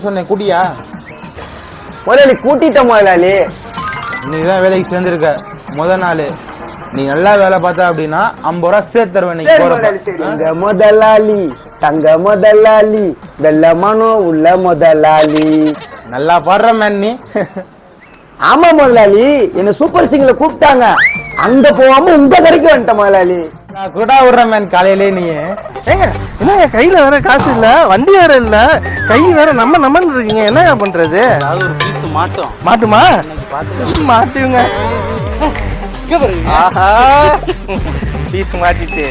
சொன்னேன் கூட்டியா? முதலாளி கூட்டிட்ட முதலாளி. இன்னைக்குதான் வேலைக்கு சேர்ந்துருக்க முதல் நாள். நீ நல்லா வேலை பார்த்த அப்படின்னா 50 ரூபா சேர்த்து தருவேன். தங்க முதலாளி, தங்க முதலாளி, வெள்ள மனம் உள்ள முதலாளி. நல்லா பாடுற மேன் நீ. ஆமா முதலாளி, என்ன சூப்பர் சிங்கர்ல கூப்பிட்டாங்க. அங்க போகாம உங்க கடைக்கு வந்துட்டேன் முதலாளி. நான் கூட விடுறேன் மேன். காலையிலே நீ என்ன கையில வேற காசு இல்ல, வண்டி வேற இல்ல, கை வேற நம்ம இருக்கீங்க. என்ன பண்றது? ஒரு பீஸ் மாட்டுமா? மாட்டுங்க. ஆஹா, பீஸ் மாட்டிட்டு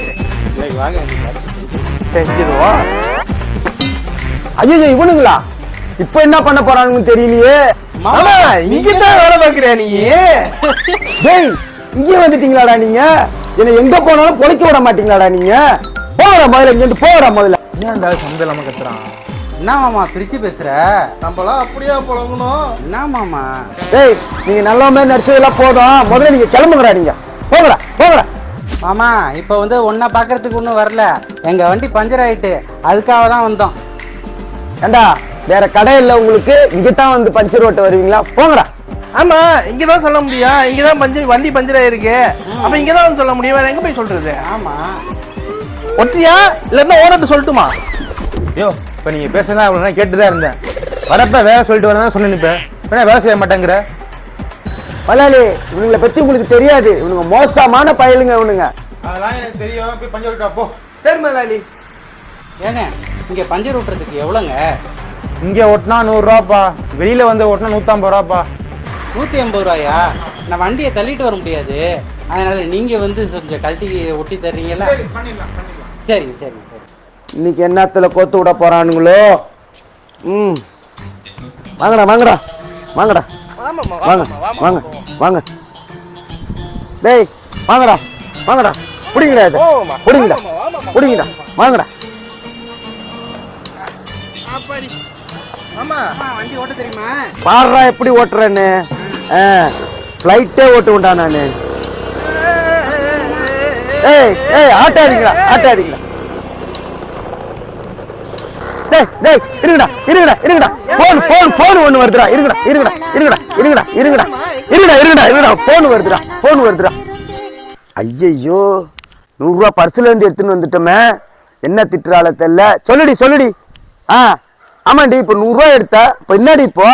செஞ்சிருவோம். ஐயோ இவனுங்களா இப்ப என்ன பண்ண போறாங்கன்னு தெரியலையே. இங்கதான் வேலை பாக்குறியா நீ? டேய், இங்க வந்துட்டீங்களாடா நீங்க? என்ன எங்க போனாலும் பொழைக்க விட மாட்டீங்களாடா நீங்க? போற முதல்ல, இங்க போற முதல்ல. ஏன் இருந்தாலும் சந்தை இல்லாம கத்துறான்? என்ன மாமா திருச்சி பேசுற? நம்மளாம் அப்படியா பழகணும்? என்ன மாமா? டேய், நீங்க நல்ல மாதிரி நடிச்சதெல்லாம் போதும். முதல்ல நீங்க கிளம்புங்கடா. நீங்க போங்கடா போங்கடா. மாமா இப்ப ஒன்ன பாக்குறதுக்கு ஒன்னும் வரல. எங்க வண்டி பஞ்சர் ஆயிட்டு, அதுக்காக தான் வந்தோம். ஏண்டா வேற கடை இல்ல உங்களுக்கு? இங்கதான் வந்து பஞ்சர் ஓட்ட வருவீங்களா? போங்கடா. ஆமா, இங்கதான் சொல்ல முடியும். இங்கதான் வண்டி பஞ்சர் ஆயிருக்கு. அப்ப இங்கதான் சொல்ல முடியும். வேற எங்க போய் சொல்றது? ஆமா, ஒற்றியா இல்லன்னா ஓனர்ட்ட சொல்லட்டுமா? ஐயோ, இப்ப நீங்க பேசுனா அவ்வளவு நேரம் கேட்டுதான் இருந்தேன். வரப்ப வேலை சொல்லிட்டு வரதான் சொன்ன. நிப்பேன் வேலை செய்ய மாட்டேங்கிற. முதலாளி, இவங்களை பத்தி உங்களுக்கு தெரியாது. இவனுங்க மோசமான பயலுங்க இவனுங்க. அதெல்லாம் எனக்கு தெரியும். போய் பஞ்சர் விட்டா போ. சரி முதலாளி. ஏங்க இங்க பஞ்சர் ஓட்டுறதுக்கு எவ்வளவுங்க? இங்க ஓட்டினா 100 ரூபாப்பா. வெளியில வந்து ஓட்டினா 150 ரூபாப்பா. 180 ரூபாயா? நான் வண்டியை தள்ளிட்டு வர முடியாது. அதனால நீங்க கொஞ்சம் கழட்டி ஒட்டி தர்றீங்களா? சரி சரி சரி. இன்னைக்கு என்னத்துல கோத்து விட போறானுங்களோ? வாங்கடா வாங்கடா வாங்கடா வாங்க வாங்க வாங்க. டேய் வாங்கடா வாங்கடா. புடிங்கடா இது, புடிங்கடா புடிங்கடா. வாங்கடா. வண்டி ஓட்ட தெரியுமா? பாடுறா எப்படி ஓட்டுறேன்னு. ஃப்ளைட்டே ஓட்டுவேன்டா நானு. ஏய் ஏய், ஆட்டாதீங்களா ஆட்டாதீங்களா. டேய் டேய், இருங்கடா இருங்கடா இருங்கடா. போன் ஒண்ணு வருதுடா. இருங்கடா இருங்கடா இருங்கடா இருங்கடா இருங்கடா இருங்கடா இருங்கடா இருங்கடா. போன் வருதுடா. ஐயோ, 100 ரூபா பர்சுல இருந்து எடுத்துன்னு வந்துட்டோமே. என்ன திட்டுறாள தெரியல. சொல்லுடி. ஆமாண்டி, இப்ப 100 ரூபாய் எடுத்த. இப்ப என்னடி இப்போ?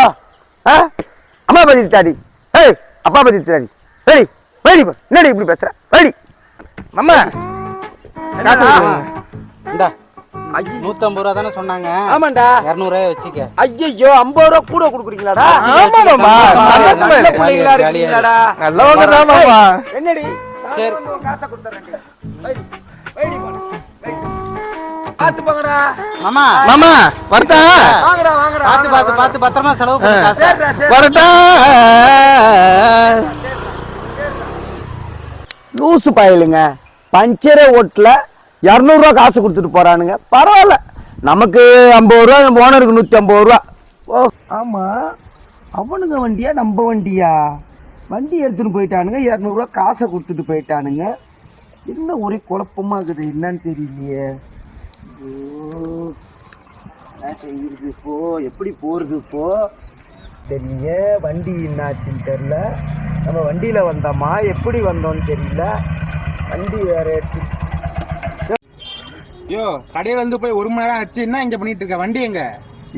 அம்மா பத்தி திட்டாடி. ஏய், அப்பா பத்தி திட்டாடி. சரி வேடி, என்னடி இப்படி பேசுற? வேடி மாமா காசு இந்தா. 150 ரூபா தானே சொன்னாங்க? ஆமாண்டா. 200 ரூபாய் வச்சுக்க. ஐயோ, 50 ரூபா கூட கொடுக்குறீங்களாடா? ஆமா மாமா, பிள்ளைங்களா இருக்கீங்களாடா? நல்லவங்க தான் மாமா. என்னடி? சரி, காசை கொடுத்துறேன். பாத்து போங்கடா மாமா. மாமா வரட்டா? வாங்கடா வாங்கடா. பாத்து பத்திரமா செலவு பண்ணு காசை. வரட்டா? லூசு பயலுங்க. பஞ்சரே ஓட்டல 200 ரூபா காசு கொடுத்துட்டு போறானுங்க. பரவாயில்ல, நமக்கு 50 ரூபா, நம்ம ஓனருக்கு 150 ரூபா. ஓ ஆமா, அவனுங்க வண்டியா நம்ம வண்டியா? வண்டி எடுத்துட்டு போயிட்டானுங்க, 200 ரூபா காசை கொடுத்துட்டு போயிட்டானுங்க. என்ன ஒரே குழப்பமா இருக்குது, என்னன்னு தெரியலையே. என்ன செய்யுது இப்போ? எப்படி போறது இப்போ தெரியல. வண்டி என்னாச்சுன்னு தெரியல. நம்ம வண்டியில வந்தோமா, எப்படி வந்தோம்னு தெரியல. வண்டி வேற எடுத்து. ஐயோ, கடையில இருந்து போய் 1 மணி நேரம் ஆச்சு. என்ன இங்க பண்ணிட்டு இருக்க? வண்டி எங்க?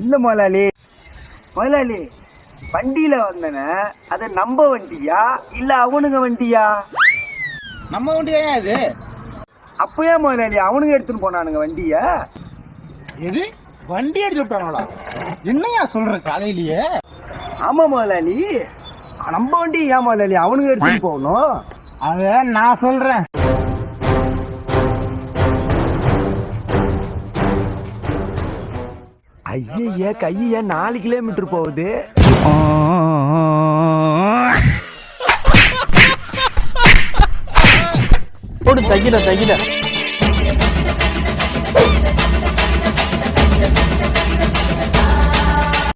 இல்ல முதலாளி, வண்டியில வந்தன. அது நம்ம வண்டியா இல்ல அவனுங்க வண்டியா? நம்ம வண்டியா இது? அப்பயே முதலாளி அவனுங்க எடுத்துன்னு போனானுங்க வண்டிய. எது? வண்டி எடுத்து விட்டாங்களா? என்னையா சொல்ற காலையிலேயே? ஆமா முதலாளி, நம்ம வண்டி ஏன் முதலாளி அவனுங்க எடுத்துட்டு போகணும்? அத நான் சொல்றேன். ஐய, கைய 4 கிலோமீட்டர் போகுது. போடு, தகில